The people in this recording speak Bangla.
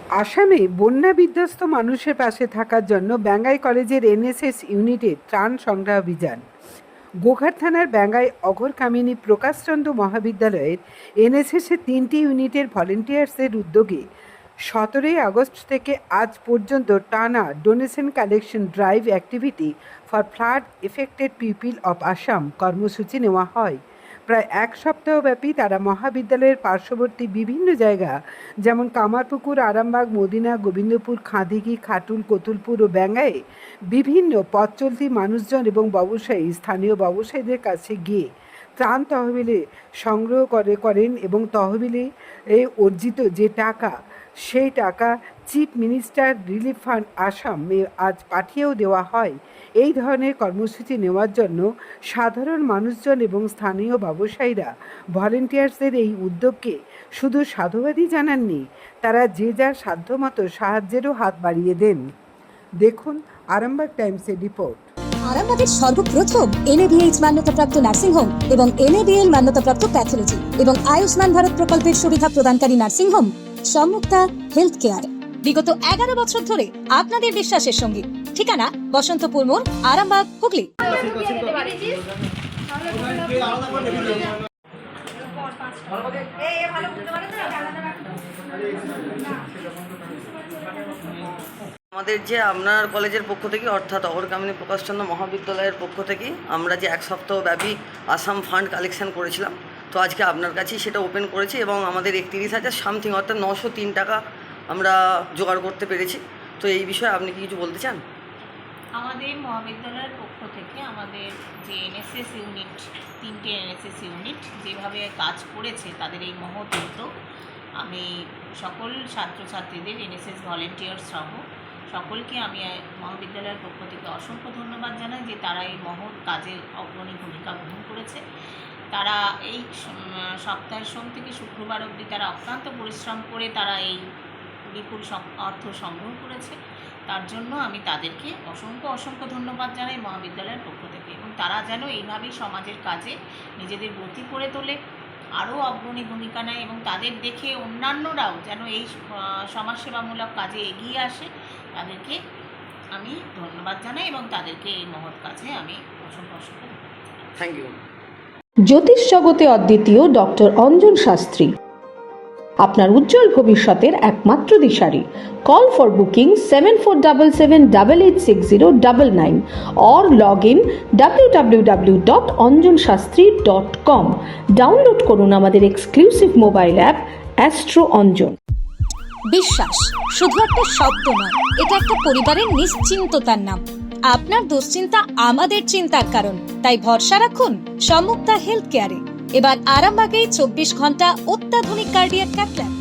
আসামে বন্যা বিধ্বস্ত মানুষের পাশে থাকার জন্য ব্যাঙ্গাই কলেজের এনএসএস ইউনিটের ত্রাণ সংগ্রহ অভিযান। গোঘাট থানার ব্যাঙ্গাই অঘরকামিনী প্রকাশচন্দ্র মহাবিদ্যালয়ের এনএসএসের 3টি ইউনিটের ভলেন্টিয়ার্সদের উদ্যোগে 17 আগস্ট থেকে আজ পর্যন্ত টানা donation collection drive activity for flood affected people of Assam কর্মসূচি নেওয়া হয়। প্রায় এক সপ্তাহব্যাপী তারা মহাবিদ্যালয়ের পার্শ্ববর্তী বিভিন্ন জায়গা যেমন কামারপুকুর, আরামবাগ, মদিনা, গোবিন্দপুর, খাদিকি, খাটুল, কতুলপুর ও ব্যাঙ্গায়ে বিভিন্ন পথ চলতি মানুষজন এবং ব্যবসায়ী স্থানীয় ব্যবসায়ীদের কাছে গিয়ে ত্রাণ তহবিলে সংগ্রহ করেন এবং তহবিলে অর্জিত যে টাকা সেই টাকা চিফ মিনিস্টার রিলিফ ফান্ড আসামে আজ পাঠিয়েও দেওয়া হয়। এই ধরনের কর্মসূচি নেওয়ার জন্য সাধারণ মানুষজন এবং স্থানীয় ব্যবসায়ীরা ভলেন্টিয়ার্সদের এই উদ্যোগকে শুধু সাধুবাদই জানাননি, তারা যে যার সাধ্যমতো সাহায্যেরও হাত বাড়িয়ে দেন। দেখুন আরামবাগ টাইমসের রিপোর্ট। আরামবাগের সর্বপ্রথম NABH মান্যতাপ্রাপ্ত নার্সিং হোম এবং NABL মান্যতাপ্রাপ্ত প্যাথোলজি এবং আয়ুষ্মান ভারত প্রকল্পের সুবিধা প্রদানকারী নার্সিং হোম সম্মুক্তা হেলথ কেয়ার বিগত 11 বছর ধরে আপনাদের বিশ্বাসের সঙ্গী। ঠিকানা বসন্তপুর মোড়, আরামবাগ, হুগলি। আমাদের যে আপনার কলেজের পক্ষ থেকে অর্থাৎ অঘরকামিনী প্রকাশচন্দ্র মহাবিদ্যালয়ের পক্ষ থেকে আমরা যে এক সপ্তাহব্যাপী আসাম ফান্ড কালেকশন করেছিলাম, তো আজকে আপনার কাছেই সেটা ওপেন করেছি এবং আমাদের 31,000 সামথিং অর্থাৎ 903 টাকা আমরা জোগাড় করতে পেরেছি। তো এই বিষয়ে আপনি কি কিছু বলতে চান? আমাদের মহাবিদ্যালয়ের পক্ষ থেকে আমাদের যে এনএসএস ইউনিট, 3টে এনএসএস ইউনিট যেভাবে কাজ করেছে তাদের এই মহৎ উদ্যোগ, আমি সকল ছাত্রছাত্রীদের এনএসএস ভলেন্টিয়ার সহ সকলকে আমি মহাবিদ্যালয়ের পক্ষ থেকে অসংখ্য ধন্যবাদ জানাই যে তারা এই মহৎ কাজে অগ্রণী ভূমিকা গ্রহণ করেছে। তারা এই সপ্তাহের সোম থেকে শুক্রবার অবধি তারা অক্লান্ত পরিশ্রম করে তারা এই বিপুল অর্থ সংগ্রহ করেছে। তার জন্য আমি তাদেরকে অসংখ্য ধন্যবাদ জানাই মহাবিদ্যালয়ের পক্ষ থেকে, এবং তারা যেন এইভাবেই সমাজের কাজে নিজেদের ব্রতী করে তোলে, আরও অগ্রণী ভূমিকা নেয় এবং তাদের দেখে অন্যান্যরাও যেন এই সমাজসেবামূলক কাজে এগিয়ে আসে। তাদেরকে আমি ধন্যবাদ জানাই এবং তাদেরকে এই মহৎ কাজে আমি অসংখ্য থ্যাংক ইউ। জ্যোতিষ জগতে অদ্বিতীয় ডক্টর অঞ্জন শাস্ত্রী, আপনার উজ্জ্বল ভবিষ্যতের একমাত্র দিশারি। Call for booking 7477886099 or log in www.anjanshastri.com। Download করুন আমাদের exclusive mobile app Astro Anjan. বিশ্বাস শুধু একটা শব্দ নয়, এটা একটা পরিবারের নিশ্চিন্ততার নাম। আপনার দুশ্চিন্তা আমাদের চিন্তার কারণ, তাই ভরসা রাখুন সম্মুক্তা হেলথ কেয়ারে। এবার আরামবাগে 24 ঘন্টা অত্যাধুনিক কার্ডিয়াক ক্যাথল্যাব।